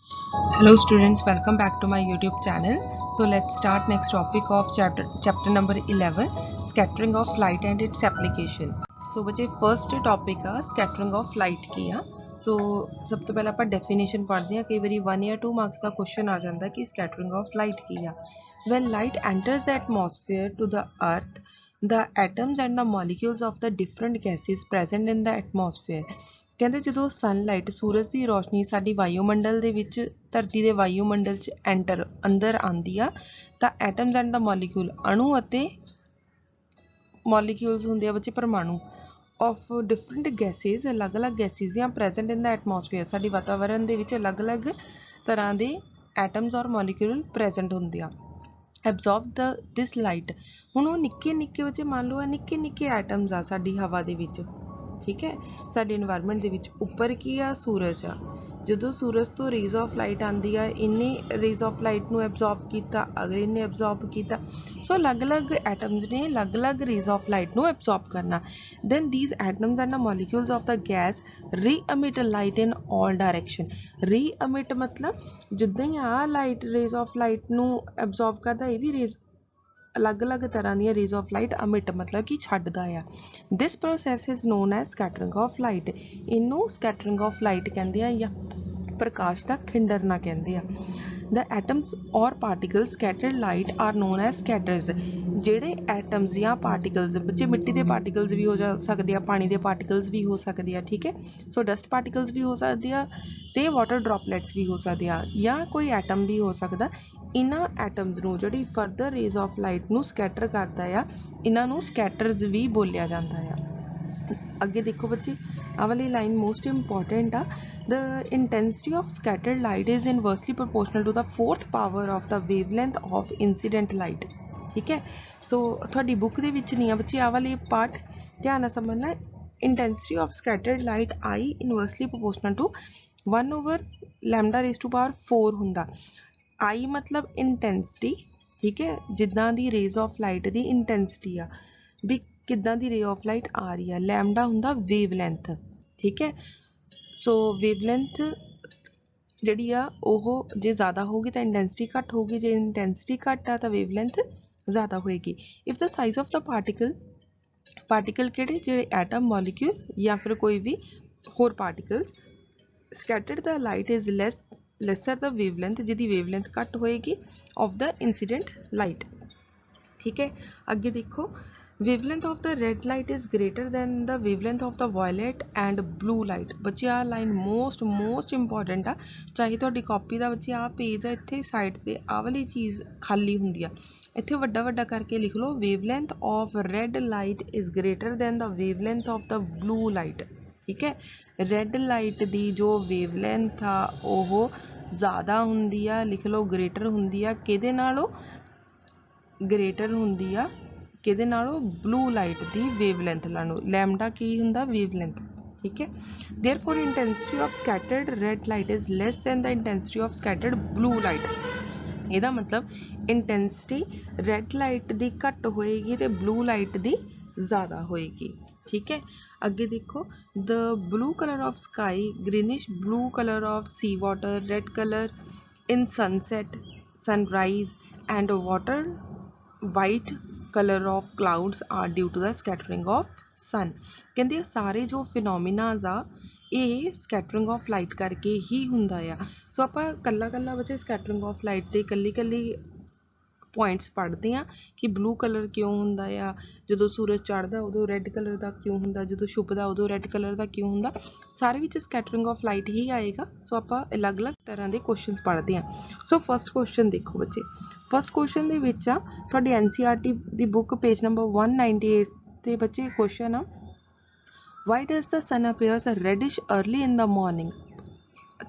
Hello students, welcome back to my YouTube channel. So let's start next topic of chapter number 11, scattering of light and its application. So बच्चे first topic ਆ scattering of light ਕੀ ਆ। So ਸਭ ਤੋਂ ਪਹਿਲਾਂ ਆਪਾਂ definition ਪੜ੍ਹਦੇ ਹਾਂ। ਕਈ ਵਾਰੀ 1 ਜਾਂ 2 marks ਦਾ question ਆ ਜਾਂਦਾ ਕਿ scattering of light ਕੀ ਆ। When light enters the atmosphere to the earth, the atoms and the molecules of the different gases present in the atmosphere ਕਹਿੰਦੇ ਜਦੋਂ ਸਨਲਾਈਟ ਸੂਰਜ ਦੀ ਰੋਸ਼ਨੀ ਸਾਡੀ ਵਾਯੂਮੰਡਲ ਦੇ ਵਿੱਚ ਧਰਤੀ ਦੇ ਵਾਯੂਮੰਡਲ 'ਚ ਅੰਦਰ ਆਉਂਦੀ ਆ ਤਾਂ ਐਟਮਸ ਐਂਡ ਦਾ ਮੋਲੀਕਿਊਲ ਅਣੂ ਅਤੇ ਮੋਲੀਕਿਊਲਸ ਹੁੰਦੇ ਆ ਬੱਚੇ ਪਰਮਾਣੂ ਆਫ ਡਿਫਰੈਂਟ ਗੈਸਿਸ ਅਲੱਗ-ਅਲੱਗ ਗੈਸਿਸ ਜਾਂ ਪ੍ਰੈਜ਼ੈਂਟ ਇਨ ਦਾ ਐਟਮੋਸਫੇਅਰ ਸਾਡੇ ਵਾਤਾਵਰਨ ਦੇ ਵਿੱਚ ਅਲੱਗ-ਅਲੱਗ ਤਰ੍ਹਾਂ ਦੇ ਐਟਮਸ ਔਰ ਮੋਲੀਕਿਊਲ ਪ੍ਰੈਜ਼ੈਂਟ ਹੁੰਦੇ ਆ ਐਬਜ਼ੋਰਬ ਦਿਸ ਲਾਈਟ। ਹੁਣ ਉਹ ਨਿੱਕੇ ਬੱਚੇ ਮੰਨ ਲਓ ਨਿੱਕੇ ਐਟਮਸ ਆ ਸਾਡੀ ਹਵਾ ਦੇ ਵਿੱਚ ਠੀਕ ਹੈ ਸਾਡੇ ਇਨਵਾਇਰਮੈਂਟ ਦੇ ਵਿੱਚ ਉੱਪਰ ਕੀ ਆ ਸੂਰਜ ਆ ਜਦੋਂ ਸੂਰਜ ਤੋਂ ਰੇਜ਼ ਆਫ ਲਾਈਟ ਆਉਂਦੀ ਆ ਇਹਨੇ ਰੇਜ਼ ਆਫ ਲਾਈਟ ਨੂੰ ਐਬਜ਼ੋਰਬ ਕੀਤਾ ਅਗਰ ਇਹਨੇ ਐਬਜ਼ੋਰਬ ਕੀਤਾ ਸੋ ਅਲੱਗ-ਅਲੱਗ ਐਟਮਸ ਨੇ ਅਲੱਗ-ਅਲੱਗ ਰੇਜ਼ ਆਫ ਲਾਈਟ ਨੂੰ ਐਬਜ਼ੋਰਬ ਕਰਨਾ then these atoms and the molecules of the gas re-emit light in all direction. Re-emit ਮਤਲਬ ਜਿੱਦਾਂ ਹੀ ਆ ਲਾਈਟ ਰੇਜ਼ ਆਫ ਲਾਈਟ ਨੂੰ ਐਬਜ਼ੋਰਬ ਕਰਦਾ ਇਹ ਵੀ ਰੇਜ਼ ਅਲੱਗ-ਅਲੱਗ ਤਰ੍ਹਾਂ ਦੀਆਂ ਰੇਜ਼ ਆਫ ਲਾਈਟ ਅਮਿਟ ਮਤਲਬ ਕਿ ਛੱਡਦਾ ਆ। This process is known as scattering of light. ਇਹਨੂੰ ਸਕੈਟਰਿੰਗ ਆਫ ਲਾਈਟ ਕਹਿੰਦੇ ਆ ਜਾਂ ਪ੍ਰਕਾਸ਼ ਦਾ ਖਿੰਡਰਨਾ ਕਹਿੰਦੇ ਆ। The atoms or particles scattered light are known as scatters. ਜਿਹੜੇ ਐਟਮਸ ਜਾਂ ਪਾਰਟੀਕਲਸ ਬੱਚੇ ਮਿੱਟੀ ਦੇ ਪਾਰਟੀਕਲਸ ਵੀ ਹੋ ਜਾ ਸਕਦੇ ਆ ਪਾਣੀ ਦੇ ਪਾਰਟੀਕਲਸ ਵੀ ਹੋ ਸਕਦੇ ਆ ਠੀਕ ਹੈ ਸੋ ਡਸਟ ਪਾਰਟੀਕਲਸ ਵੀ ਹੋ ਸਕਦੇ ਆ ਅਤੇ ਵਾਟਰ ਡ੍ਰੌਪਲੇਟਸ ਵੀ ਹੋ ਸਕਦੇ ਆ ਜਾਂ ਕੋਈ ਐਟਮ ਵੀ ਹੋ ਸਕਦਾ। ਇਹਨਾਂ ਐਟਮਸ ਨੂੰ ਜਿਹੜੀ ਫਰਦਰ ਰੇਜ਼ ਆਫ ਲਾਈਟ ਨੂੰ ਸਕੈਟਰ ਕਰਦਾ ਆ ਇਹਨਾਂ ਨੂੰ ਸਕੈਟਰਸ ਵੀ ਬੋਲਿਆ ਜਾਂਦਾ ਆ। ਅੱਗੇ ਦੇਖੋ ਬੱਚੇ ਆਹ ਵਾਲੀ ਲਾਈਨ ਮੋਸਟ ਇੰਪੋਰਟੈਂਟ ਆ the intensity of scattered light is inversely proportional to the 4th power of the wavelength of incident light ਠੀਕ ਹੈ ਸੋ ਤੁਹਾਡੀ ਬੁੱਕ ਦੇ ਵਿੱਚ ਨਹੀਂ ਆ ਬੱਚੇ ਆਹ ਵਾਲੀ ਪਾਰਟ ਧਿਆਨ ਨਾਲ ਸਮਝਣਾ intensity of scattered light I inversely proportional to 1/λ⁴ ਹੁੰਦਾ। I ਮਤਲਬ ਇੰਟੈਂਸਿਟੀ ਠੀਕ ਹੈ ਜਿੱਦਾਂ ਦੀ ਰੇਜ਼ ਆਫ ਲਾਈਟ ਦੀ ਇੰਟੈਂਸਿਟੀ ਆ ਵੀ ਕਿੱਦਾਂ ਦੀ ਰੇ ਆਫ ਲਾਈਟ ਆ ਰਹੀ ਆ ਲੈਮਡਾ ਹੁੰਦਾ ਵੇਵਲੈਂਥ ਠੀਕ ਹੈ ਸੋ ਵੇਵਲੈਂਥ ਜਿਹੜੀ ਆ ਉਹ ਜੇ ਜ਼ਿਆਦਾ ਹੋਊਗੀ ਤਾਂ ਇੰਟੈਂਸਿਟੀ ਘੱਟ ਹੋਊਗੀ ਜੇ ਇੰਟੈਂਸਿਟੀ ਘੱਟ ਆ ਤਾਂ ਵੇਵਲੈਂਥ ਜ਼ਿਆਦਾ ਹੋਏਗੀ। If the size of the particle ਕਿਹੜੇ ਜਿਹੜੇ ਐਟਮ ਮੋਲੀਕਿਊਲ ਜਾਂ ਫਿਰ ਕੋਈ ਵੀ ਹੋਰ particles scattered the light is lesser the wavelength ਜਿਹਦੀ ਵੇਵਲੈਂਥ ਘੱਟ ਹੋਏਗੀ ਆਫ ਦ ਇੰਸੀਡੈਂਟ ਲਾਈਟ ਠੀਕ ਹੈ। ਅੱਗੇ ਦੇਖੋ wavelength of the red light is greater than the wavelength of the violet and blue light। ਬੱਚੇ ਆਹ ਲਾਈਨ most important ਆ ਚਾਹੇ ਤੁਹਾਡੀ ਕਾਪੀ ਦਾ ਬੱਚੇ ਆਹ ਪੇਜ ਆ ਇੱਥੇ ਸਾਈਡ ਤੇ ਆਹ ਵਾਲੀ ਚੀਜ਼ ਖਾਲੀ ਹੁੰਦੀ ਆ ਇੱਥੇ ਵੱਡਾ ਕਰਕੇ ਲਿਖ ਲਓ wavelength of red light is greater than the wavelength of the blue light ਠੀਕ ਹੈ। ਰੈੱਡ ਲਾਈਟ ਦੀ ਜੋ ਵੇਵਲੈਂਥ ਆ ਉਹ ਜ਼ਿਆਦਾ ਹੁੰਦੀ ਆ ਲਿਖ ਲਓ ਗ੍ਰੇਟਰ ਹੁੰਦੀ ਆ ਕਿਹਦੇ ਨਾਲੋਂ ਗ੍ਰੇਟਰ ਹੁੰਦੀ ਆ ਕਿਹਦੇ ਨਾਲੋਂ ਬਲੂ ਲਾਈਟ ਦੀ ਵੇਵਲੈਂਥ ਨਾਲੋਂ ਲੈਮਡਾ ਕੀ ਹੁੰਦਾ ਵੇਵਲੈਂਥ ਠੀਕ ਹੈ। therefore intensity of scattered red light is less than the intensity of scattered blue light। ਇਹਦਾ ਮਤਲਬ ਇੰਟੈਂਸਿਟੀ ਰੈੱਡ ਲਾਈਟ ਦੀ ਘੱਟ ਹੋਏਗੀ ਤੇ ਬਲੂ ਲਾਈਟ ਦੀ ਜ਼ਿਆਦਾ ਹੋਏਗੀ ਠੀਕ ਹੈ। ਅੱਗੇ ਦੇਖੋ the blue colour of sky greenish blue colour of sea water red colour in sunset sunrise and water white color of clouds are due to the scattering of sun। ਕਹਿੰਦੇ ਸਾਰੇ ਜੋ ਫਿਨੋਮੀਨਾਜ਼ ਆ ਇਹ ਸਕੈਟਰਿੰਗ ਆਫ ਲਾਈਟ ਕਰਕੇ ਹੀ ਹੁੰਦਾ ਆ ਸੋ ਆਪਾਂ ਕੱਲਾ ਬੱਚੇ ਸਕੈਟਰਿੰਗ ਆਫ ਲਾਈਟ ਦੇ ਕੱਲੀ ਪੁਆਇੰਟਸ ਪੜ੍ਹਦੇ ਆ ਕਿ ਬਲੂ ਕਲਰ ਕਿਉਂ ਹੁੰਦਾ ਆ ਜਦੋਂ ਸੂਰਜ ਚੜ੍ਹਦਾ ਉਦੋਂ ਰੈੱਡ ਕਲਰ ਦਾ ਕਿਉਂ ਹੁੰਦਾ ਜਦੋਂ ਛੁਪਦਾ ਉਦੋਂ ਰੈੱਡ ਕਲਰ ਦਾ ਕਿਉਂ ਹੁੰਦਾ ਸਾਰੇ ਵਿੱਚ ਸਕੈਟਰਿੰਗ ਆਫ ਲਾਈਟ ਹੀ ਆਏਗਾ ਸੋ ਆਪਾਂ ਅਲੱਗ-ਅਲੱਗ ਤਰ੍ਹਾਂ ਦੇ ਕੁਐਸਚਨਸ ਪੜ੍ਹਦੇ ਆ। ਸੋ ਫਸਟ ਕੁਐਸਚਨ ਦੇਖੋ ਬੱਚੇ ਫਸਟ ਕੁਐਸਚਨ ਦੇ ਵਿੱਚ ਆ ਤੁਹਾਡੀ NCERT ਦੀ ਬੁੱਕ ਪੇਜ ਨੰਬਰ 198 ਤੇ ਬੱਚੇ ਕੁਐਸਚਨ ਆ why does the sun appears reddish early in the morning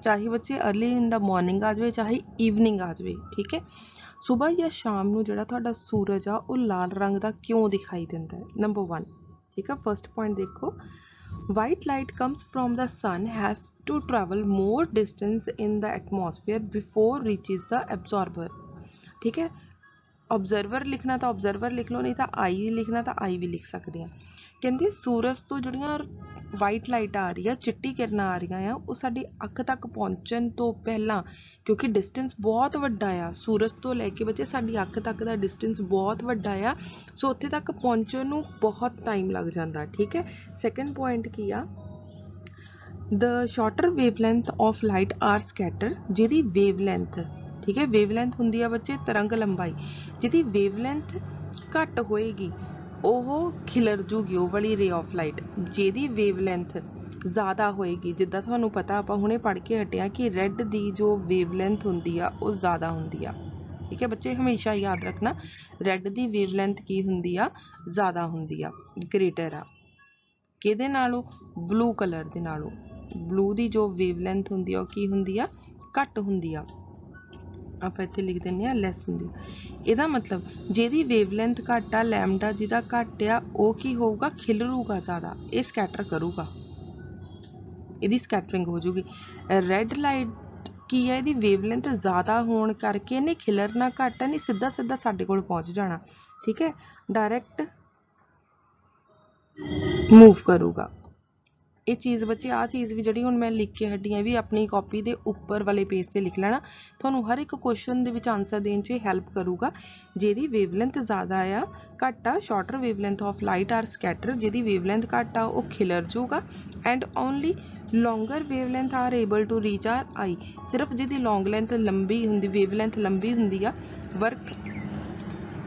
ਚਾਹੇ ਬੱਚੇ अर्ਲੀ ਇਨ ਦ ਮੋਰਨਿੰਗ ਆ ਜਾਵੇ ਚਾਹੇ ਈਵਨਿੰਗ ਆ ਜਾਵੇ ਠੀਕ ਹੈ। ਸੁਬਹ ਜਾਂ ਸ਼ਾਮ ਨੂੰ ਜਿਹੜਾ ਤੁਹਾਡਾ ਸੂਰਜ ਆ ਉਹ ਲਾਲ ਰੰਗ ਦਾ ਕਿਉਂ ਦਿਖਾਈ ਦਿੰਦਾ ਹੈ ਨੰਬਰ 1 ਠੀਕ ਆ। ਫਸਟ ਪੁਆਇੰਟ ਦੇਖੋ white light comes from the sun has to travel more distance in the atmosphere before reaches the absorber ठीक है। ऑब्जर्वर लिखना तो ऑब्जर्वर लिख लो नहीं तो आई लिखना तो आई भी लिख सकते हैं ਕਹਿੰਦੇ ਸੂਰਜ ਤੋਂ ਜਿਹੜੀਆਂ ਵਾਈਟ ਲਾਈਟ ਆ ਰਹੀ ਆ, ਚਿੱਟੀ ਕਿਰਨਾਂ ਆ ਰਹੀਆਂ ਆ, ਉਹ ਸਾਡੀ ਅੱਖ ਤੱਕ ਪਹੁੰਚਣ ਤੋਂ ਪਹਿਲਾਂ, ਕਿਉਂਕਿ ਡਿਸਟੈਂਸ ਬਹੁਤ ਵੱਡਾ ਆ ਸੂਰਜ ਤੋਂ ਲੈ ਕੇ ਬੱਚੇ ਸਾਡੀ ਅੱਖ ਤੱਕ ਦਾ ਡਿਸਟੈਂਸ ਬਹੁਤ ਵੱਡਾ ਆ, ਸੋ ਉੱਥੇ ਤੱਕ ਪਹੁੰਚਣ ਨੂੰ ਬਹੁਤ ਟਾਈਮ ਲੱਗ ਜਾਂਦਾ। ਠੀਕ ਹੈ। ਸੈਕੰਡ ਪੁਆਇੰਟ ਕੀ ਆ, the shorter wavelength of light are scatter, ਜਿਹਦੀ wavelength, ਠੀਕ ਹੈ, wavelength ਹੁੰਦੀ ਆ ਬੱਚੇ ਤਰੰਗ ਲੰਬਾਈ, ਜਿਹਦੀ wavelength ਘੱਟ ਹੋਏਗੀ ਉਹ ਖਿਲਰ ਜੂਗੀ, ਉਹ ਵਾਲੀ ਰੇ ਆਫ ਲਾਈਟ। ਜਿਹਦੀ wavelength ਜ਼ਿਆਦਾ ਹੋਏਗੀ, ਜਿੱਦਾਂ ਤੁਹਾਨੂੰ ਪਤਾ ਆਪਾਂ ਹੁਣੇ ਪੜ੍ਹ ਕੇ ਹਟਿਆ ਕਿ ਰੈੱਡ ਦੀ ਜੋ wavelength ਹੁੰਦੀ ਆ ਉਹ ਜ਼ਿਆਦਾ ਹੁੰਦੀ ਆ। ਠੀਕ ਹੈ ਬੱਚੇ, ਹਮੇਸ਼ਾ ਯਾਦ ਰੱਖਣਾ ਰੈੱਡ ਦੀ wavelength ਕੀ ਹੁੰਦੀ ਆ, ਜ਼ਿਆਦਾ ਹੁੰਦੀ ਆ, ਗ੍ਰੇਟਰ ਆ। ਕਿਹਦੇ ਨਾਲੋਂ? ਬਲੂ ਕਲਰ ਦੇ ਨਾਲੋਂ। ਬਲੂ ਦੀ ਜੋ ਵੇਵਲੈਂਥ ਹੁੰਦੀ ਆ ਉਹ ਕੀ ਹੁੰਦੀ ਆ, ਘੱਟ ਹੁੰਦੀ ਆ। ਆਪਾਂ ਇੱਥੇ ਲਿਖ ਦਿੰਦੇ ਆ ਲੈਸ ਹੁੰਦੀ ਆ। ਇਹਦਾ ਮਤਲਬ ਜਿਹਦੀ ਵੇਵਲੈਂਥ ਘੱਟ ਆ, ਲੈਮਡਾ ਜਿਹਦਾ ਘੱਟ ਆ, ਉਹ ਕੀ ਹੋਊਗਾ, ਖਿਲਰੂਗਾ ਜ਼ਿਆਦਾ, ਇਹ ਸਕੈਟਰ ਕਰੂਗਾ, ਇਹਦੀ ਸਕੈਟਰਿੰਗ ਹੋ ਜੂਗੀ। ਰੈੱਡ ਲਾਈਟ ਕੀ ਹੈ, ਇਹਦੀ ਵੇਵਲੈਂਥ ਜ਼ਿਆਦਾ ਹੋਣ ਕਰਕੇ ਇਹਨੇ ਖਿਲਰਨਾ ਘੱਟ ਆ, ਨਹੀਂ ਸਿੱਧਾ ਸਿੱਧਾ ਸਾਡੇ ਕੋਲ ਪਹੁੰਚ ਜਾਣਾ। ਠੀਕ ਹੈ, ਡਾਇਰੈਕਟ मूव करूगा। ये चीज़ बच्चे आ चीज़ भी जी हुण मैं लिख के हटी है भी अपनी कॉपी के उपर वाले पेज से लिख लेना, थोनों हर एक क्वेश्चन दे विच आंसर देने च हैल्प करूगा। जिहदी वेवलेंथ ज़्यादा आ घट आ, shorter wavelength of light are scatter, जिहदी वेवलेंथ घट आ वो खिलर जूगा। And only longer wavelength are able to reach our eye, सिर्फ जिहदी लॉन्ग लेंथ लंबी हुंदी, वेवलेंथ लंबी हुंदी आ, वर्क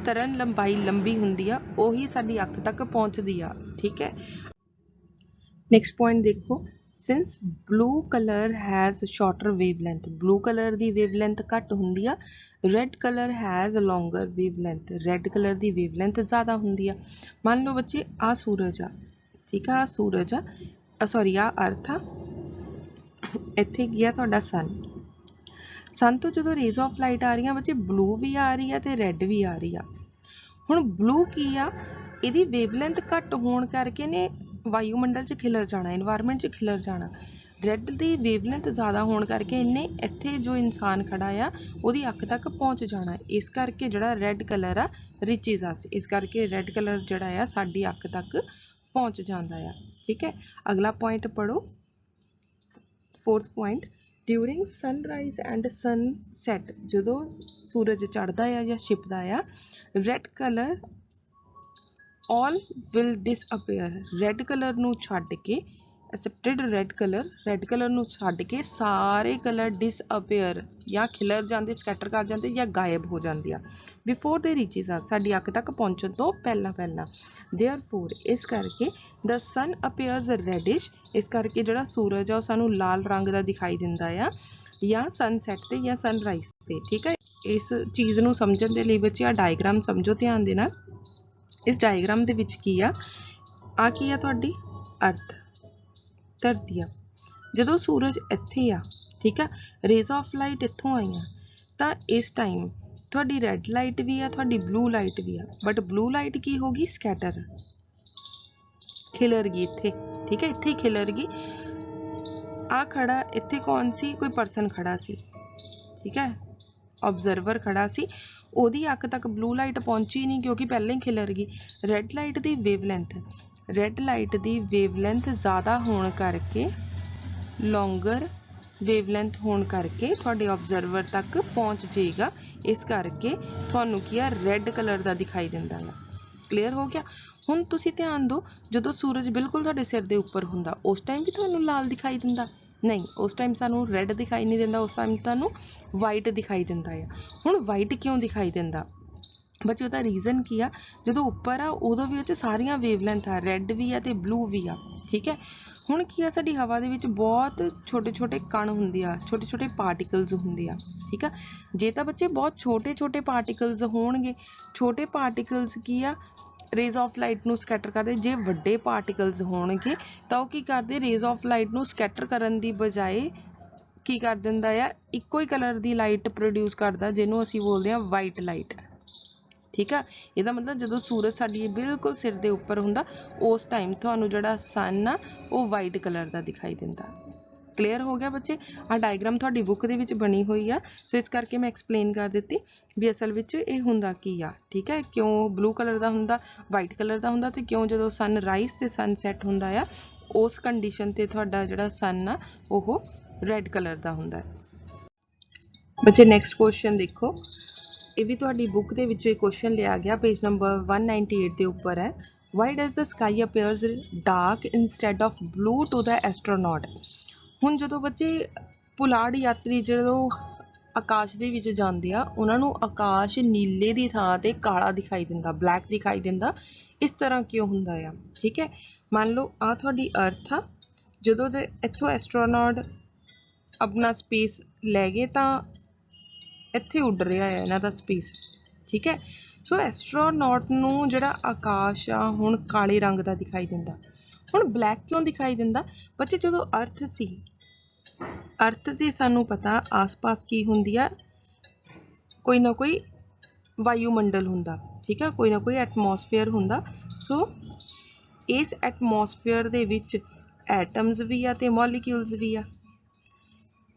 तरन लंबाई लंबी हुंदी आ, ओही साडी अख तक पहुंचदी आ। ठीक है। नेक्स्ट पॉइंट देखो, since blue colour has shorter wavelength, blue colour दी वेवलेंथ घट हुंदी आ, red colour has longer wavelength, red colour दी वेवलेंथ ज़्यादा हुंदी आ। मान लो बच्चे आ सूरज आ, ठीक है, आ सूरज आ, सॉरी आ अर्थ आ, इत्थे की आ तुहाडा सन, सन तो जो रेज ऑफ लाइट आ रही बच्चे ब्लू भी आ रही है तो रेड भी आ रही है। हुण ब्लू की आ, इहदी वेवलेंथ घट होण करके ने वायुमंडल च खिलर जाना, इन्वायरमेंट च खिलर जाना। रैड की वेवलेंथ ज़्यादा होने करके इन्हें इत्थे जो इंसान खड़ा आ उहदी अख तक पहुँच जाना, इस करके जिहड़ा रैड कलर आ रिचेज अस, इस करके रैड कलर जिहड़ा आ साडी अख तक पहुँच जाता है। ठीक है। अगला पॉइंट पढ़ो, fourth point, during sunrise and sunset, जो सूरज चढ़ता है या छिपता है, red colour all will disappear, red colour नू छड्ड के, एक्सेप्टेड रैड कलर नू छड्ड के सारे कलर डिसअपेयर या खिलर जाते, स्कैटर कर जाते या गायब हो जाते हैं, बिफोर दे रीचेस आ, साडी अख तक पहुँचण तो पहला। देयरफोर इस करके द सन अपेयर्स रेडिश, इस करके जिहड़ा सूरज आ वो सानू लाल रंग का दिखाई दिंदा आ, या सनसैट ते या सनराइज ते। ठीक है। इस चीज़ नू समझण दे लई बच्चे आ डायग्राम समझो ध्यान दे नाल। इस डायग्राम दे विच की आ की आ तुहाडी अर्थ, धरती आ, जदों सूरज इत्थे आ, ठीक है, रेज ऑफ लाइट इत्थों आईयां तां इस टाइम तुहाडी रैड लाइट भी आ, तुहाडी ब्लू लाइट भी आ, बट ब्लू लाइट की होगी, स्कैटर, खिलर गई इत्थे। ठीक है, इत्थे खिलर गई। आ खड़ा इत्थे कौन सी, कोई परसन खड़ा सी, ठीक है, ऑब्जर्वर खड़ा सी, ਉਹਦੀ ਅੱਖ तक ब्लू लाइट पहुंची नहीं क्योंकि पहले ही खिलर गई। रैड लाइट की वेवलेंथ, रैड लाइट की वेवलेंथ ज़्यादा होने करके, लॉन्गर वेवलेंथ होने करके थोड़े ऑब्जर्वर तक पहुँच जाएगा, इस करके थानू की रैड कलर का दिखाई दिंदा है। क्लीयर हो गया। हुण तुसी ध्यान दो, जो सूरज बिल्कुल तुहाडे सिर दे उपर हुंदा उस टाइम भी थानू लाल दिखाई दिंदा नहीं, उस टाइम सानू रैड दिखाई नहीं दिंदा, उस टाइम सानू वाइट दिखाई दिंदा है। हुण वाइट क्यों दिखाई दिंदा बच्चे, उसका रीजन की आ, जो उपर आ उदों भी उह सारिया वेवलेंथ आ, रैड भी आ ते ब्लू भी आ। ठीक है। हुण की आ, साडी हवा दे विच बहुत छोटे छोटे कण हुंदे आ, छोटे छोटे पार्टिकल्स हुंदे आ। ठीक है। जे तां बच्चे बहुत छोटे छोटे पार्टिकल्स होणगे, छोटे पार्टिकल्स की आ रेज ऑफ लाइट नू स्कैटर करते, जे वड्डे पार्टिकल्स होणगे तां ओह की करदे, रेज ऑफ लाइट नू स्कैटर करन दी बजाए की कर दिंदा आ, इक्को ही कलर दी लाइट प्रोड्यूस करदा, जिहनूं असीं बोलदे आ वाइट लाइट। ठीक है। इसदा मतलब जो सूरज साडी बिल्कुल सिर दे उपर हुंदा उस टाइम तुहानूं जिहड़ा सन आ वो वाइट कलर का दिखाई दिंदा। क्लीयर हो गया बच्चे? आ डायग्राम तुहाडी बुक दे विच बनी हुई आ, सो इस करके मैं एक्सप्लेन कर दित्ती भी असल विच इह हुंदा की आ। ठीक है, क्यों ब्लू कलर दा हुंदा, वाइट कलर दा हुंदा, ते क्यों जदों सन राइज ते सन सैट हुंदा आ उस कंडीशन ते तुहाडा जिहड़ा सन आ ओह रैड कलर दा हुंदा है। बच्चे नैक्सट क्वेश्चन देखो, ये भी तुहाडी बुक दे विचों क्वेश्चन लिया गया, पेज नंबर 198 के ऊपर है। Why does the sky appears dark instead of blue to the astronaut. हुण जदों बच्चे पुलाड़ यात्री जदों आकाश दे विच जांदे आ, उन्हां नूं आकाश नीले दी थां ते काला दिखाई दिंदा, ब्लैक दिखाई दिंदा। इस तरह क्यों हुंदा आ? ठीक है, मान लो आ तुहाडी अर्थ आ, जदों दे इत्थों एस्ट्रोनॉट अपना स्पेस लै गए तां ਇੱਥੇ ਉੱਡ ਰਿਹਾ ਹੈ ਇਹਨਾਂ ਦਾ ਸਪੇਸ। ਠੀਕ ਹੈ, ਸੋ ਐਸਟਰੋਨੌਟ ਨੂੰ ਜਿਹੜਾ ਆਕਾਸ਼ ਆ ਹੁਣ ਕਾਲੇ ਰੰਗ ਦਾ ਦਿਖਾਈ ਦਿੰਦਾ। ਹੁਣ ਬਲੈਕ ਕਿਉਂ ਦਿਖਾਈ ਦਿੰਦਾ ਬੱਚੇ? ਜਦੋਂ ਅਰਥ ਸੀ, ਅਰਥ ਦੇ ਸਾਨੂੰ ਪਤਾ ਆਸ-ਪਾਸ ਕੀ ਹੁੰਦੀ ਆ, ਕੋਈ ਨਾ ਕੋਈ ਵਾਯੂਮੰਡਲ ਹੁੰਦਾ। ਠੀਕ ਹੈ, ਕੋਈ ਨਾ ਕੋਈ ਐਟਮੋਸਫੇਅਰ ਹੁੰਦਾ। ਸੋ ਇਸ ਐਟਮੋਸਫੇਅਰ ਦੇ ਵਿੱਚ ਐਟਮਸ भी आ ਤੇ ਮੋਲੀਕਿਊਲਸ भी आ।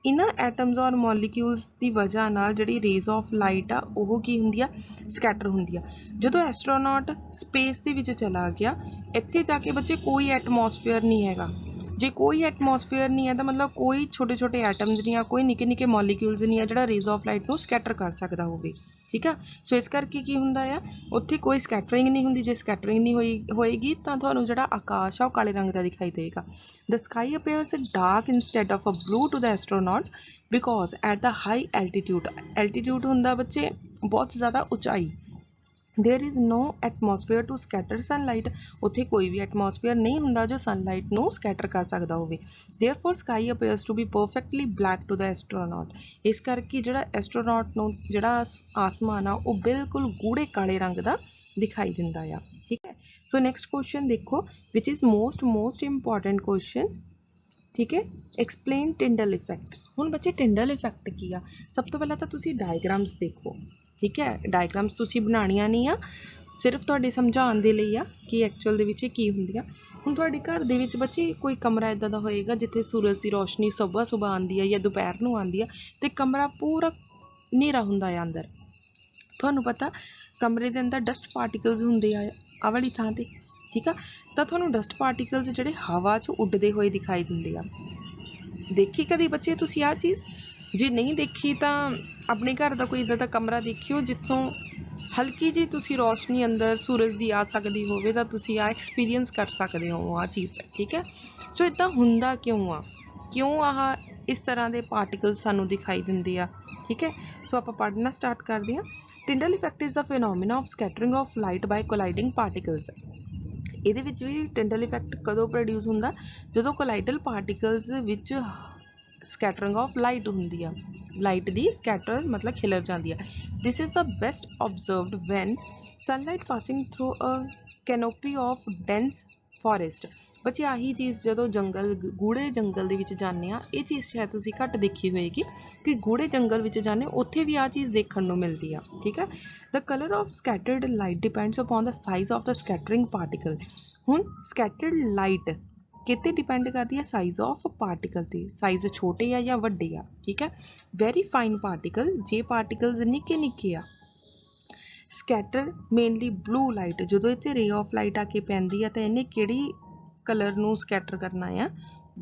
इन्हां एटम्स और मॉलीक्यूल्स की वजह नाल जिहड़ी रेज ऑफ लाइट आ ओह की हुंदी आ, स्कैटर हुंदी आ। जदों एस्ट्रोनॉट स्पेस दे विच चला गया, इत्थे जाके बच्चे कोई एटमोसफेयर नहीं हैगा। जे कोई एटमोसफेयर नहीं है तो मतलब कोई छोटे छोटे एटम्स नहीं आ, कोई निक्के निक्के मॉलीक्यूल्स नहीं है जिहड़ा रेज ऑफ लाइट नूं स्कैटर कर सकदा होवे। ठीक है, सो इस करके की हुंदा आ, उत्थे कोई स्कैटरिंग नहीं हुंदी। जे स्कैटरिंग नहीं होएगी तां तुहानूं जिहड़ा आकाश आ ओह काले रंग दा दिखाई देगा। The sky appears dark instead of a blue to the astronaut because at the high altitude, altitude हुंदा बच्चे बहुत ज़्यादा उचाई, there is no atmosphere to scatter sunlight, उत्थे कोई भी एटमोसफेयर नहीं हुंदा जो सनलाइट नूं स्कैटर कर सकदा होवे। Therefore sky appears to be perfectly black to the astronaut, इस करके जिहड़ा एस्ट्रोनॉट नूं जिहड़ा आसमान आ वो बिल्कुल गूढ़े काले रंग दा दिखाई दिंदा आ। ठीक है, सो नैक्सट क्वेश्चन देखो which is most important question. ठीक है, एक्सप्लेन टिंडल इफेक्ट। हुण बच्चे टिंडल इफेक्ट की आ, सब तो पहला तो तुसी डायग्राम्स देखो। ठीक है, डायग्राम्स तुसी बनाणियां नहीं आ, सिर्फ तुहाडे समझाउण दे लई आ कि एक्चुअल दे विच की हुंदी आ। हुण तुहाडे घर दे विच बच्चे कोई कमरा इदां दा होएगा जिथे सूरज की रोशनी सुबह आंदी है या दोपहर नूं आंदी है, ते कमरा पूरा हनेरा हुंदा है अंदर। तुहानूं पता कमरे दे अंदर डस्ट पार्टिकल्स हुंदे आ वाली थां ते। ठीक है, तो तुहानूं डस्ट पार्टिकल्स जिहड़े हवा च उड्डदे होए दिखाई दिंदे आ। देखी कदी बच्चे तुसीं आ चीज़? जे नहीं देखी तो अपने घर का कोई इदां दा कमरा देखियो जिथों हल्की जी तुसीं रोशनी अंदर सूरज की आ सकती होवे तां तुसीं आ एक्सपीरियंस कर सकते हो आ चीज़। ठीक है, सो इदां हुंदा क्यों आ, क्यों आह इस तरह के पार्टिकल्स सानूं दिखाई दिंदे आ। ठीक है, सो आपां पढ़ना स्टार्ट करदे हां। Tyndall effect is the phenomena of scattering of light by colloidal particles. ਇਹਦੇ ਵਿੱਚ ਵੀ ਟਿੰਡਲ ਇਫੈਕਟ ਕਦੋਂ ਪ੍ਰੋਡਿਊਸ ਹੁੰਦਾ? ਜਦੋਂ ਕੋਲਾਈਡਲ ਪਾਰਟੀਕਲਸ ਵਿੱਚ ਸਕੈਟਰਿੰਗ ਆਫ ਲਾਈਟ ਹੁੰਦੀ ਆ, ਲਾਈਟ ਦੀ ਸਕੈਟਰ ਮਤਲਬ ਖਿਲਰ ਜਾਂਦੀ ਆ। This is the best observed when sunlight passing through a canopy of dense forest. ਬੱਚੇ ਆਹੀ ਚੀਜ਼ ਜਦੋਂ ਜੰਗਲ ਗੂੜੇ ਜੰਗਲ ਦੇ ਵਿੱਚ ਜਾਂਦੇ ਆ, ਇਹ ਚੀਜ਼ ਸ਼ਾਇਦ ਤੁਸੀਂ ਘੱਟ ਦੇਖੀ ਹੋਏਗੀ ਕਿ ਗੂੜੇ ਜੰਗਲ ਵਿੱਚ ਜਾਂਦੇ ਉੱਥੇ ਵੀ ਆਹ ਚੀਜ਼ ਦੇਖਣ ਨੂੰ ਮਿਲਦੀ ਆ। ਠੀਕ ਹੈ, the colour of scattered light depends upon the size of the scattering particle. ਹੁਣ ਸਕੈਟਰਡ ਲਾਈਟ ਕਿਤੇ ਡਿਪੈਂਡ ਕਰਦੀ ਹੈ ਸਾਈਜ਼ ਆਫ ਪਾਰਟੀਕਲ ਤੇ, ਸਾਈਜ਼ ਛੋਟੇ ਆ ਜਾਂ ਵੱਡੇ ਆ। ਠੀਕ ਹੈ, ਵੈਰੀ ਫਾਈਨ ਪਾਰਟੀਕਲ, ਜੇ ਪਾਰਟੀਕਲਸ ਨਿੱਕੇ ਨਿੱਕੇ ਆ। ਸਕੈਟਰ ਮੇਨਲੀ ਬਲੂ ਲਾਈਟ, ਜਦੋਂ ਇੱਥੇ ਰੇ ਆਫ ਲਾਈਟ ਆ ਕੇ ਪੈਂਦੀ ਆ ਤਾਂ ਇਹਨੇ ਕਿਹੜੀ कलर नूं स्कैटर करना है?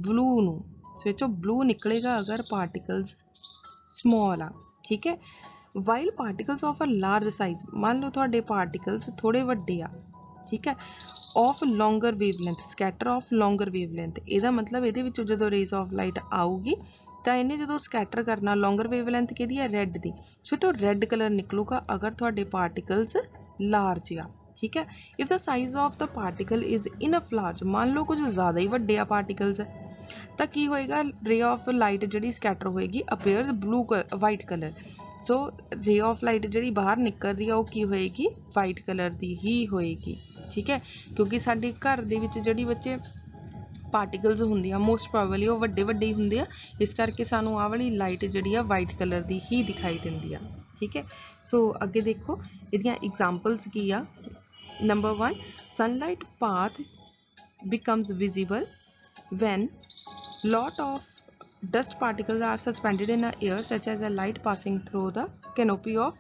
ब्लू नूं। सो इचों ब्लू निकलेगा अगर पार्टिकल्स स्मॉल आ। ठीक है, while particles of a large size, मान लो तुहाडे पार्टिकल्स थोड़े वड्डे आ। ठीक है, of longer wavelength, scatter of longer wavelength, ਇਹਦਾ मतलब ਇਹਦੇ ਵਿੱਚ ਜਦੋਂ रेज ऑफ लाइट आऊगी ਤਾਂ ਇਹਨੇ ਜਦੋਂ ਸਕੈਟਰ ਕਰਨਾ ਲੌਂਗਰ ਵੇਵਲੈਂਥ ਕਿਹਦੀ ਹੈ? ਰੈੱਡ ਦੀ। ਸੋ ਤੋਂ ਰੈੱਡ ਕਲਰ ਨਿਕਲੂਗਾ ਅਗਰ ਤੁਹਾਡੇ ਪਾਰਟੀਕਲਸ ਲਾਰਜ ਆ। ਠੀਕ ਹੈ, if the size of the particle is enough large, ਮੰਨ ਲਓ ਕੁਝ ਜ਼ਿਆਦਾ ਹੀ ਵੱਡੇ ਆ ਪਾਰਟੀਕਲਸ, ਤਾਂ ਕੀ ਹੋਏਗਾ? ਰੇ ਆਫ ਲਾਈਟ ਜਿਹੜੀ ਸਕੈਟਰ ਹੋਏਗੀ ਅਪੀਅਰਸ ਬਲੂ ਵਾਈਟ ਕਲਰ। ਸੋ ਰੇ ਆਫ ਲਾਈਟ ਜਿਹੜੀ ਬਾਹਰ ਨਿਕਲ ਰਹੀ ਆ ਉਹ ਕੀ ਹੋਏਗੀ? ਵਾਈਟ ਕਲਰ ਦੀ ਹੀ ਹੋਏਗੀ। ਠੀਕ ਹੈ, ਕਿਉਂਕਿ ਸਾਡੇ ਘਰ ਦੇ ਵਿੱਚ ਜਿਹੜੀ ਬੱਚੇ ਪਾਰਟੀਕਲਸ ਹੁੰਦੇ ਆ ਮੋਸਟ ਪ੍ਰੋਬੇਬਲੀ ਉਹ ਵੱਡੇ ਵੱਡੇ ਹੀ ਹੁੰਦੇ ਆ, ਇਸ ਕਰਕੇ ਸਾਨੂੰ ਆਹ ਵਾਲੀ ਲਾਈਟ ਜਿਹੜੀ ਆ ਵਾਈਟ ਕਲਰ ਦੀ ਹੀ ਦਿਖਾਈ ਦਿੰਦੀ ਆ। ਠੀਕ ਹੈ, ਸੋ ਅੱਗੇ ਦੇਖੋ ਇਹਦੀਆਂ ਐਗਜ਼ਾਮਪਲਸ ਕੀ ਆ। Number 1, sunlight path becomes visible when lot of dust particles are suspended in a air such as a light passing through the canopy of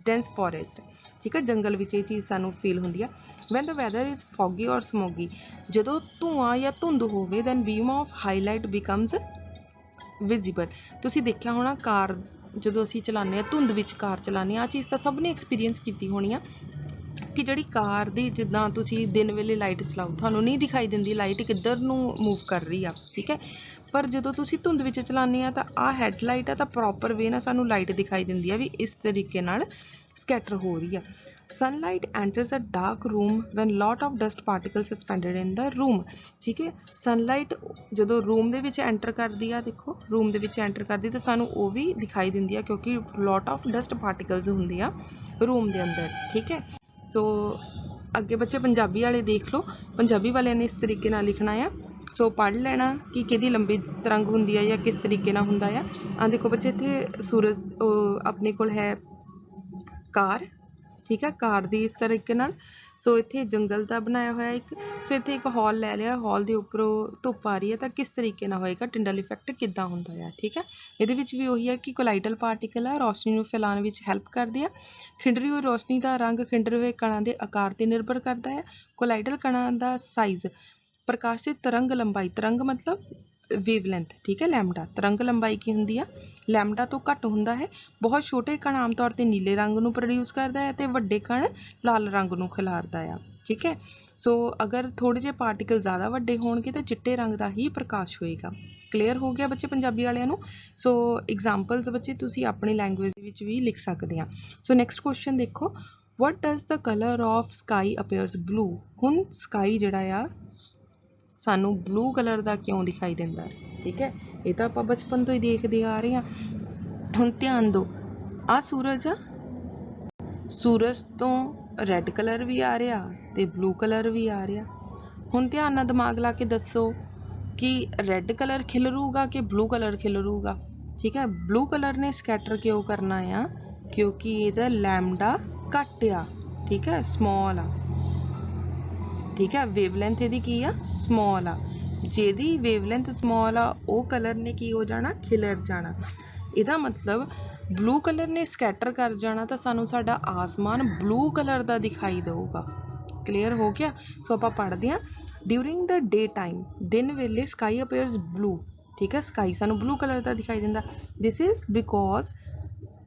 dense forest। ठीक है, जंगल विच ये चीज़ सानू फील होंदी है। when the weather is foggy or smoky, ਜਦੋਂ ਧੂਆਂ ਜਾਂ ਧੁੰਦ ਹੋਵੇ then beam of highlight becomes visible. ਤੁਸੀਂ ਦੇਖਿਆ ਹੋਣਾ ਕਾਰ ਜਦੋਂ ਅਸੀਂ ਚਲਾਉਂਦੇ ਹਾਂ ਧੁੰਦ ਵਿੱਚ ਕਾਰ ਚਲਾਉਂਦੇ ਹਾਂ, ਆਹ ਚੀਜ਼ ਤਾਂ ਸਭ ਨੇ ਐਕਸਪੀਰੀਅੰਸ ਕੀਤੀ ਹੋਣੀ ਆ ਕਿ ਜਿਹੜੀ ਕਾਰ ਦੀ ਜਿੱਦਾਂ ਤੁਸੀਂ ਦਿਨ ਵੇਲੇ ਲਾਈਟ ਚਲਾਓ ਤੁਹਾਨੂੰ ਨਹੀਂ ਦਿਖਾਈ ਦਿੰਦੀ ਲਾਈਟ ਕਿੱਧਰ ਨੂੰ ਮੂਵ ਕਰ ਰਹੀ ਆ, ਠੀਕ ਹੈ, ਪਰ ਜਦੋਂ ਤੁਸੀਂ ਧੁੰਦ ਵਿੱਚ ਚਲਾਉਂਦੇ ਆ ਤਾਂ ਆਹ ਹੈਡਲਾਈਟ ਆ ਤਾਂ ਪ੍ਰੋਪਰ ਵੇ ਨਾਲ ਸਾਨੂੰ ਲਾਈਟ ਦਿਖਾਈ ਦਿੰਦੀ ਆ ਵੀ ਇਸ ਤਰੀਕੇ ਨਾਲ ਸਕੈਟਰ ਹੋ ਰਹੀ ਆ। sunlight enters a dark room when lot of dust particles suspended in the room। ठीक है, sunlight ਜਦੋਂ रूम ਦੇ ਵਿੱਚ ਐਂਟਰ ਕਰਦੀ ਆ, ਦੇਖੋ रूम ਦੇ ਵਿੱਚ ਐਂਟਰ ਕਰਦੀ ਤਾਂ ਸਾਨੂੰ ਉਹ ਵੀ ਦਿਖਾਈ ਦਿੰਦੀ ਆ ਕਿਉਂਕਿ lot of dust particles ਹੁੰਦੇ ਆ रूम ਦੇ ਅੰਦਰ। ठीक है, ਸੋ ਅੱਗੇ ਬੱਚੇ ਪੰਜਾਬੀ ਵਾਲੇ ਦੇਖ ਲਓ, ਪੰਜਾਬੀ ਵਾਲਿਆਂ ਨੇ ਇਸ ਤਰੀਕੇ ਨਾਲ ਲਿਖਣਾ ਆ। ਸੋ ਪੜ੍ਹ ਲੈਣਾ ਕਿ ਕਿਹਦੀ ਲੰਬੀ ਤਰੰਗ ਹੁੰਦੀ ਆ ਜਾਂ ਕਿਸ ਤਰੀਕੇ ਨਾਲ ਹੁੰਦਾ ਆ। ਆਹ ਦੇਖੋ ਬੱਚੇ ਇੱਥੇ ਸੂਰਜ ਆਪਣੇ ਕੋਲ ਹੈ ਕਾਰ, ਠੀਕ ਹੈ, ਕਾਰ ਦੀ ਇਸ ਤਰੀਕੇ ਨਾਲ। ਸੋ ਇੱਥੇ ਜੰਗਲ ਦਾ ਬਣਾਇਆ ਹੋਇਆ ਇੱਕ, ਸੋ ਇੱਥੇ ਇੱਕ ਹਾਲ ਲੈ ਲਿਆ, ਹਾਲ ਦੇ ਉੱਪਰੋਂ ਧੁੱਪ ਆ ਰਹੀ ਹੈ ਤਾਂ ਕਿਸ ਤਰੀਕੇ ਨਾਲ ਹੋਏਗਾ, ਟਿੰਡਲ ਇਫੈਕਟ ਕਿੱਦਾਂ ਹੁੰਦਾ ਆ। ਠੀਕ ਹੈ, ਇਹਦੇ ਵਿੱਚ ਵੀ ਉਹੀ ਹੈ ਕਿ ਕੋਲਾਈਡਲ ਪਾਰਟੀਕਲ ਆ, ਰੋਸ਼ਨੀ ਨੂੰ ਫੈਲਾਉਣ ਵਿੱਚ ਹੈਲਪ ਕਰਦੇ ਆ। ਖਿੰਡਰੀ ਹੋਈ ਰੋਸ਼ਨੀ ਦਾ ਰੰਗ ਖਿੰਡਰੇ ਹੋਏ ਕਣਾਂ ਦੇ ਆਕਾਰ 'ਤੇ ਨਿਰਭਰ ਕਰਦਾ ਹੈ। ਕੋਲਾਈਡਲ ਕਣਾਂ ਦਾ ਸਾਈਜ਼ ਪ੍ਰਕਾਸ਼ ਦੀ ਤਰੰਗ ਲੰਬਾਈ, ਤਰੰਗ ਮਤਲਬ ਵੇਵਲੈਂਥ, ਠੀਕ ਹੈ, ਲੈਮਡਾ, ਤਰੰਗ ਲੰਬਾਈ ਕੀ ਹੁੰਦੀ ਆ, ਲੈਮਡਾ ਤੋਂ ਘੱਟ ਹੁੰਦਾ ਹੈ। ਬਹੁਤ ਛੋਟੇ ਕਣ ਆਮ ਤੌਰ 'ਤੇ ਨੀਲੇ ਰੰਗ ਨੂੰ ਪ੍ਰੋਡਿਊਸ ਕਰਦਾ ਹੈ ਅਤੇ ਵੱਡੇ ਕਣ ਲਾਲ ਰੰਗ ਨੂੰ ਖਿਲਾਰਦਾ ਆ। ਠੀਕ ਹੈ, ਸੋ ਅਗਰ ਥੋੜ੍ਹੇ ਜਿਹੇ ਪਾਰਟੀਕਲ ਜ਼ਿਆਦਾ ਵੱਡੇ ਹੋਣਗੇ ਤਾਂ ਚਿੱਟੇ ਰੰਗ ਦਾ ਹੀ ਪ੍ਰਕਾਸ਼ ਹੋਏਗਾ। ਕਲੀਅਰ ਹੋ ਗਿਆ ਬੱਚੇ ਪੰਜਾਬੀ ਵਾਲਿਆਂ ਨੂੰ। ਸੋ ਐਗਜ਼ਾਮਪਲਸ ਬੱਚੇ ਤੁਸੀਂ ਆਪਣੀ ਲੈਂਗੁਏਜ ਦੇ ਵਿੱਚ ਵੀ ਲਿਖ ਸਕਦੇ ਆ। ਸੋ ਨੈਕਸਟ ਕੁਐਸਚਨ ਦੇਖੋ, what does the color of sky appears blue। ਹੁਣ ਸਕਾਈ ਜਿਹੜਾ ਆ ਸਾਨੂੰ ਬਲੂ ਕਲਰ ਦਾ ਕਿਉਂ ਦਿਖਾਈ ਦਿੰਦਾ, ਠੀਕ ਹੈ, ਇਹ ਤਾਂ ਆਪਾਂ ਬਚਪਨ ਤੋਂ ਹੀ ਦੇਖਦੇ ਆ ਰਹੇ ਹਾਂ। ਹੁਣ ਧਿਆਨ ਦਿਓ, ਆਹ ਸੂਰਜ ਆ, ਸੂਰਜ ਤੋਂ ਰੈੱਡ ਕਲਰ ਵੀ ਆ ਰਿਹਾ ਤੇ ਬਲੂ ਕਲਰ ਵੀ ਆ ਰਿਹਾ। ਹੁਣ ਧਿਆਨ ਨਾਲ ਦਿਮਾਗ ਲਾ ਕੇ ਦੱਸੋ ਕਿ ਰੈੱਡ ਕਲਰ ਖਿਲਰੂਗਾ ਕਿ ਬਲੂ ਕਲਰ ਖਿਲਰੂਗਾ। ਠੀਕ ਹੈ, ਬਲੂ ਕਲਰ ਨੇ ਸਕੈਟਰ ਕਿਉਂ ਕਰਨਾ ਆ, ਕਿਉਂਕਿ ਇਹਦਾ ਲੈਮਡਾ ਘੱਟ ਆ, ਠੀਕ ਹੈ, ਸਮੌਲ ਆ। ਠੀਕ ਹੈ, ਵੇਵਲੈਂਥ ਇਹਦੀ ਕੀ ਆ, ਸਮੌਲ ਆ। ਜਿਹਦੀ ਵੇਵਲੈਂਥ ਸਮੌਲ ਆ ਉਹ ਕਲਰ ਨੇ ਕੀ ਹੋ ਜਾਣਾ, ਖਿਲਰ ਜਾਣਾ। ਇਹਦਾ ਮਤਲਬ ਬਲੂ ਕਲਰ ਨੇ ਸਕੈਟਰ ਕਰ ਜਾਣਾ ਤਾਂ ਸਾਨੂੰ ਸਾਡਾ ਆਸਮਾਨ ਬਲੂ ਕਲਰ ਦਾ ਦਿਖਾਈ ਦੇਊਗਾ। ਕਲੀਅਰ ਹੋ ਗਿਆ। ਸੋ ਆਪਾਂ ਪੜ੍ਹਦੇ ਹਾਂ, ਡਿਊਰਿੰਗ ਦ ਡੇ ਟਾਈਮ, ਦਿਨ ਵੇਲੇ ਸਕਾਈ ਅਪੀਅਰਸ ਬਲੂ। ਠੀਕ ਹੈ, ਸਕਾਈ ਸਾਨੂੰ ਬਲੂ ਕਲਰ ਦਾ ਦਿਖਾਈ ਦਿੰਦਾ। ਦਿਸ ਇਜ਼ ਬਿਕੋਜ਼,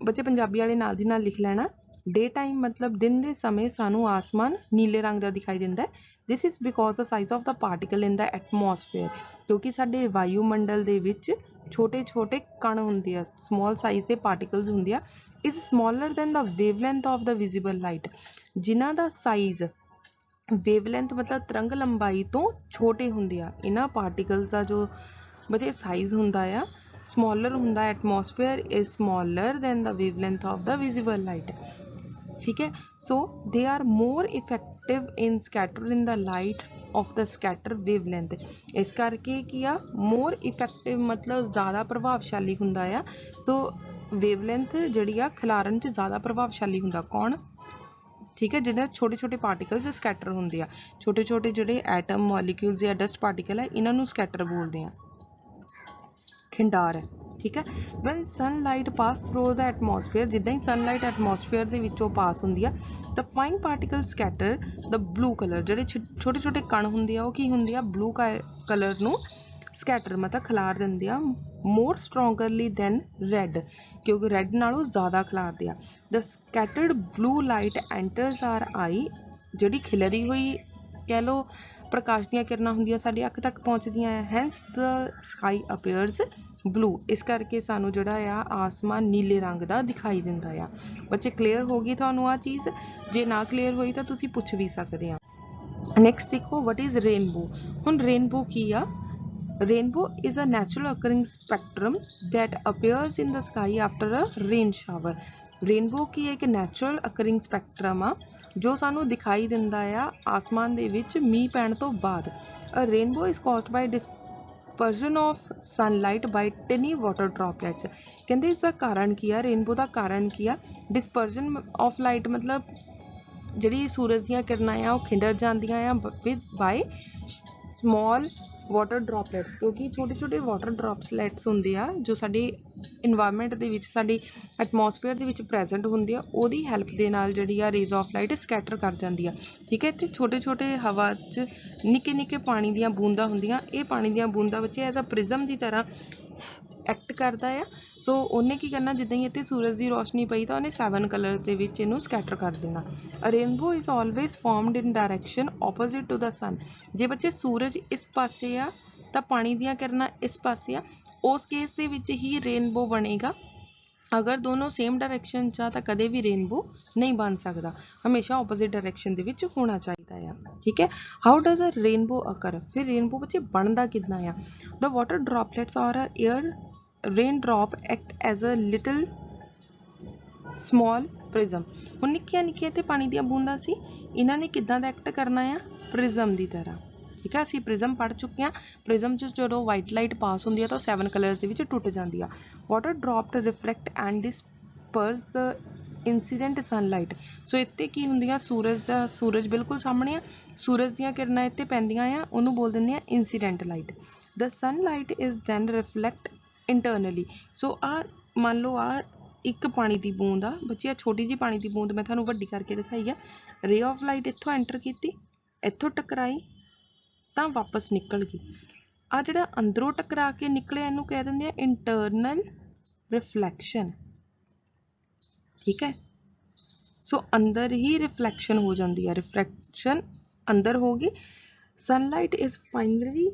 ਬੱਚੇ ਪੰਜਾਬੀ ਵਾਲੇ ਨਾਲ ਦੀ ਨਾਲ ਲਿਖ ਲੈਣਾ, ਡੇ ਟਾਈਮ ਮਤਲਬ ਦਿਨ ਦੇ ਸਮੇਂ ਸਾਨੂੰ ਆਸਮਾਨ ਨੀਲੇ ਰੰਗ ਦਾ ਦਿਖਾਈ ਦਿੰਦਾ ਹੈ। This is because the size of the particle in the atmosphere, ਕਿਉਂਕਿ ਸਾਡੇ ਵਾਯੂਮੰਡਲ ਦੇ ਵਿੱਚ ਛੋਟੇ ਛੋਟੇ ਕਣ ਹੁੰਦੇ ਆ, ਸਮੌਲ ਸਾਈਜ਼ ਦੇ ਪਾਰਟੀਕਲਸ ਹੁੰਦੇ ਆ, is smaller than the wavelength of the visible light, ਜਿਨ੍ਹਾਂ ਦਾ ਸਾਈਜ਼ ਵੇਵਲੈਂਥ ਮਤਲਬ ਤਰੰਗ ਲੰਬਾਈ ਤੋਂ ਛੋਟੇ ਹੁੰਦੇ ਆ। ਇਹਨਾਂ ਪਾਰਟੀਕਲਸ ਦਾ ਜੋ ਬੱਚੇ ਸਾਈਜ਼ ਹੁੰਦਾ ਆ ਸਮੌਲਰ ਹੁੰਦਾ, atmosphere is smaller than the wavelength of the visible light. ਠੀਕ ਹੈ, so they are more effective in scattering the light of the scatter wavelength. ਇਸ ਕਰਕੇ ਕੀ ਆ, ਮੋਰ ਇਫੈਕਟਿਵ ਮਤਲਬ ਜ਼ਿਆਦਾ ਪ੍ਰਭਾਵਸ਼ਾਲੀ ਹੁੰਦਾ ਆ। ਸੋ ਵੇਵਲੈਂਥ ਜਿਹੜੀ ਆ ਖਿਲਾਰਨ 'ਚ ਜ਼ਿਆਦਾ ਪ੍ਰਭਾਵਸ਼ਾਲੀ ਹੁੰਦਾ। ਕੌਣ, ਠੀਕ ਹੈ, ਜਿਹਦੇ ਛੋਟੇ ਛੋਟੇ ਪਾਰਟੀਕਲਸ ਸਕੈਟਰ ਹੁੰਦੇ ਆ, ਛੋਟੇ ਛੋਟੇ ਜਿਹੜੇ ਐਟਮ ਮੋਲੀਕਿਊਲਸ ਜਾਂ ਡਸਟ ਪਾਰਟੀਕਲ ਹੈ ਇਹਨਾਂ ਨੂੰ ਸਕੈਟਰ ਬੋਲਦੇ ਆ, ਖਿੰਡਾਰ ਹੈ। ਠੀਕ ਹੈ, when sunlight pass through the atmosphere, ਜਿੱਦਾਂ ਹੀ ਸਨਲਾਈਟ ਐਟਮੋਸਫੇਅਰ ਦੇ ਵਿੱਚੋਂ ਪਾਸ ਹੁੰਦੀ ਆ ਤਾਂ ਫਾਈਨ ਪਾਰਟੀਕਲ ਸਕੈਟਰ ਦ ਬਲੂ ਕਲਰ, ਜਿਹੜੇ ਛੋਟੇ ਛੋਟੇ ਕਣ ਹੁੰਦੇ ਆ ਉਹ ਕੀ ਹੁੰਦੇ ਆ, ਬਲੂ ਕਲਰ ਨੂੰ ਸਕੈਟਰ ਮਤਲਬ ਖਿਲਾਰ ਦਿੰਦੇ ਆ, ਮੋਰ ਸਟਰੋਂਗਰਲੀ ਦੈਨ ਰੈੱਡ, ਕਿਉਂਕਿ ਰੈੱਡ ਨਾਲੋਂ ਜ਼ਿਆਦਾ ਖਿਲਾਰਦੇ ਆ। The scattered blue light enters our eye, ਜਿਹੜੀ ਖਿਲਰੀ ਹੋਈ ਕਹਿ ਲਓ ਪ੍ਰਕਾਸ਼ ਦੀਆਂ ਕਿਰਨਾਂ ਹੁੰਦੀਆਂ ਸਾਡੀ ਅੱਖ ਤੱਕ ਪਹੁੰਚਦੀਆਂ ਆ। Hence the sky appears blue, ਇਸ ਕਰਕੇ ਸਾਨੂੰ ਜਿਹੜਾ ਆ ਆਸਮਾਨ ਨੀਲੇ ਰੰਗ ਦਾ ਦਿਖਾਈ ਦਿੰਦਾ ਆ। ਬੱਚੇ ਕਲੀਅਰ ਹੋ ਗਈ ਤੁਹਾਨੂੰ ਆਹ ਚੀਜ਼? ਜੇ ਨਾ ਕਲੀਅਰ ਹੋਈ ਤਾਂ ਤੁਸੀਂ ਪੁੱਛ ਵੀ ਸਕਦੇ ਆ। ਨੈਕਸਟ ਦੇਖੋ, ਵਟ ਇਜ਼ ਰੇਨਬੋ। ਹੁਣ ਰੇਨਬੋ ਕੀ ਆ, Rainbow is a natural occurring spectrum that appears in the sky after a rain shower. Rainbow ਕੀ ਇੱਕ natural occurring spectrum ਆ ਜੋ ਸਾਨੂੰ ਦਿਖਾਈ ਦਿੰਦਾ ਆ ਆਸਮਾਨ ਦੇ ਵਿੱਚ ਮੀਂਹ ਪੈਣ ਤੋਂ ਬਾਅਦ। A rainbow is caused by dispersion of sunlight by tiny water droplets. ਕਹਿੰਦੇ ਇਸ ਦਾ ਕਾਰਨ ਕੀ ਆ, ਰੇਨਬੋ ਦਾ ਕਾਰਨ ਕੀ ਆ, dispersion of light ਮਤਲਬ ਜਿਹੜੀ ਸੂਰਜ ਦੀਆਂ ਕਿਰਨਾਂ ਆ ਉਹ ਖਿੰਡਰ ਜਾਂਦੀਆਂ ਆ ਬਾਈ small ਵਾਟਰ ਡ੍ਰੌਪਲੇਟਸ, ਕਿਉਂਕਿ ਛੋਟੇ ਛੋਟੇ ਵਾਟਰ ਡ੍ਰੌਪਲੇਟਸ ਹੁੰਦੇ ਆ ਜੋ ਸਾਡੇ ਇਨਵਾਇਰਮੈਂਟ ਦੇ ਵਿੱਚ, ਸਾਡੀ ਐਟਮੋਸਫੇਅਰ ਦੇ ਵਿੱਚ ਪ੍ਰੈਜ਼ੈਂਟ ਹੁੰਦੇ ਆ, ਉਹਦੀ ਹੈਲਪ ਦੇ ਨਾਲ ਜਿਹੜੀ ਆ ਰੇਜ਼ ਆਫ ਲਾਈਟ ਸਕੈਟਰ ਕਰ ਜਾਂਦੀ ਆ। ਠੀਕ ਹੈ, ਇੱਥੇ ਛੋਟੇ ਛੋਟੇ ਹਵਾ 'ਚ ਨਿੱਕੇ ਨਿੱਕੇ ਪਾਣੀ ਦੀਆਂ ਬੂੰਦਾਂ ਹੁੰਦੀਆਂ, ਇਹ ਪਾਣੀ ਦੀਆਂ ਬੂੰਦਾਂ ਵਿੱਚ ਐਜ਼ ਅ ਪ੍ਰਿਜ਼ਮ ਦੀ ਤਰ੍ਹਾਂ ਐਕਟ ਕਰਦਾ ਆ। ਸੋ ਉਹਨੇ ਕੀ ਕਰਨਾ, ਜਿੱਦਾਂ ਹੀ ਇੱਥੇ ਸੂਰਜ ਦੀ ਰੋਸ਼ਨੀ ਪਈ ਤਾਂ ਉਹਨੇ 7 ਕਲਰ ਦੇ ਵਿੱਚ ਇਹਨੂੰ ਸਕੈਟਰ ਕਰ ਦੇਣਾ। Rainbow is always formed in direction opposite to the sun. ਜੇ ਬੱਚੇ ਸੂਰਜ ਇਸ ਪਾਸੇ ਆ ਤਾਂ ਪਾਣੀ ਦੀਆਂ ਕਿਰਨਾਂ ਇਸ ਪਾਸੇ ਆ, ਉਸ ਕੇਸ ਦੇ ਵਿੱਚ ਹੀ ਰੇਨਬੋ ਬਣੇਗਾ। ਅਗਰ ਦੋਨੋਂ ਸੇਮ ਡਾਇਰੈਕਸ਼ਨ 'ਚ ਆ ਤਾਂ ਕਦੇ ਵੀ ਰੇਨਬੋ ਨਹੀਂ ਬਣ ਸਕਦਾ, ਹਮੇਸ਼ਾ ਆਪੋਜ਼ਿਟ ਡਾਇਰੈਕਸ਼ਨ ਦੇ ਵਿੱਚ ਹੋਣਾ ਚਾਹੀਦਾ ਆ। ਠੀਕ ਹੈ, ਹਾਊ ਡਜ਼ ਅ ਰੇਨਬੋ ਅਕਰ? ਫਿਰ ਰੇਨਬੋ ਬੱਚੇ ਬਣਦਾ ਕਿੱਦਾਂ ਆ? ਦ water droplets or a air rain drop act as a little small prism. ਹੁਣ ਨਿੱਕੀਆਂ ਨਿੱਕੀਆਂ ਤੇ ਪਾਣੀ ਦੀਆਂ ਬੂੰਦਾਂ ਸੀ, ਇਹਨਾਂ ਨੇ ਕਿੱਦਾਂ ਦਾ ਐਕਟ ਕਰਨਾ ਆ? ਪ੍ਰਿਜ਼ਮ ਦੀ ਤਰ੍ਹਾਂ। ਠੀਕ ਹੈ, ਅਸੀਂ ਪ੍ਰਿਜ਼ਮ ਪੜ੍ਹ ਚੁੱਕੇ ਹਾਂ। ਪ੍ਰਿਜ਼ਮ 'ਚ ਜਦੋਂ ਵਾਈਟ ਲਾਈਟ ਪਾਸ ਹੁੰਦੀ ਆ ਤਾਂ ਉਹ 7 ਕਲਰਸ ਦੇ ਵਿੱਚ ਟੁੱਟ ਜਾਂਦੀ ਆ। Water dropped reflect and disperse the incident sunlight. So ਇੱਥੇ ਕੀ ਹੁੰਦੀਆਂ, ਸੂਰਜ ਬਿਲਕੁਲ ਸਾਹਮਣੇ ਆ, ਸੂਰਜ ਦੀਆਂ ਕਿਰਨਾਂ ਇੱਥੇ ਪੈਂਦੀਆਂ ਆ, ਉਹਨੂੰ ਬੋਲ ਦਿੰਦੇ ਆ incident light. The sunlight is then reflect internally. So ਆ ਮੰਨ ਲਓ ਆ ਇੱਕ ਪਾਣੀ ਦੀ ਬੂੰਦ ਆ ਬੱਚੇ, ਆ ਛੋਟੀ ਜਿਹੀ ਪਾਣੀ ਦੀ ਬੂੰਦ ਮੈਂ ਤੁਹਾਨੂੰ ਵੱਡੀ ਕਰਕੇ ਦਿਖਾਈ ਆ। ਰੇ ਆਫ ਲਾਈਟ ਇੱਥੋਂ ਐਂਟਰ ਕੀਤੀ, ਇੱਥੋਂ ਟਕਰਾਈ ਤਾਂ ਵਾਪਸ ਨਿਕਲ ਗਈ। ਆ ਜਿਹੜਾ ਅੰਦਰੋਂ ਟਕਰਾ ਕੇ ਨਿਕਲਿਆ ਇਹਨੂੰ ਕਹਿ ਦਿੰਦੇ ਆ ਇੰਟਰਨਲ ਰਿਫਲੈਕਸ਼ਨ। ਠੀਕ ਹੈ, ਸੋ ਅੰਦਰ ਹੀ ਰਿਫਲੈਕਸ਼ਨ ਹੋ ਜਾਂਦੀ ਹੈ, ਰਿਫਲੈਕਸ਼ਨ ਅੰਦਰ ਹੋ ਗਈ। Sunlight is finally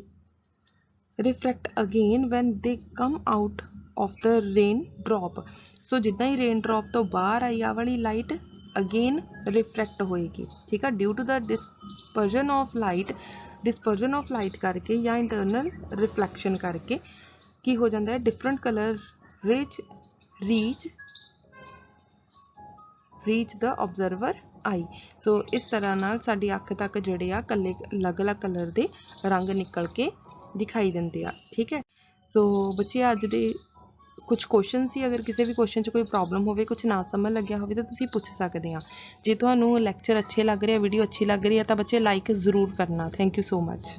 reflect again when they come out of the rain drop. So ਜਿੱਦਾਂ ਹੀ ਰੇਨ ਡ੍ਰੌਪ ਤੋਂ ਬਾਹਰ ਆਈ ਆ ਵਾਲੀ ਲਾਈਟ ਅਗੇਨ ਰਿਫਲੈਕਟ ਹੋਏਗੀ। ਠੀਕ ਆ, due to the dispersion of light ਕਰਕੇ ਜਾਂ ਇੰਟਰਨਲ ਰਿਫਲੈਕਸ਼ਨ ਕਰਕੇ ਕੀ ਹੋ ਜਾਂਦਾ ਹੈ, different colour reach the observer eye. So ਇਸ ਤਰ੍ਹਾਂ ਨਾਲ ਸਾਡੀ ਅੱਖ ਤੱਕ ਜਿਹੜੇ ਆ ਇਕੱਲੇ ਅਲੱਗ-ਅਲੱਗ ਕਲਰ ਦੇ ਰੰਗ ਨਿਕਲ ਕੇ ਦਿਖਾਈ ਦਿੰਦੇ ਆ। ਠੀਕ ਹੈ, ਸੋ ਬੱਚੇ ਅੱਜ ਦੇ ਕੁਛ ਕੁਐਸਚਨ ਸੀ, ਅਗਰ ਕਿਸੇ ਵੀ ਕੁਐਸਚਨ 'ਚ ਕੋਈ ਪ੍ਰੋਬਲਮ ਹੋਵੇ, ਕੁਛ ਨਾ ਸਮਝ ਲੱਗਿਆ ਹੋਵੇ ਤਾਂ ਤੁਸੀਂ ਪੁੱਛ ਸਕਦੇ ਆ। ਜੇ ਤੁਹਾਨੂੰ ਲੈਕਚਰ ਅੱਛੇ ਲੱਗ ਰਹੇ, ਵੀਡੀਓ ਅੱਛੀ ਲੱਗ ਰਹੀ ਹੈ ਤਾਂ ਬੱਚੇ ਲਾਈਕ ਜ਼ਰੂਰ ਕਰਨਾ। Thank you so much.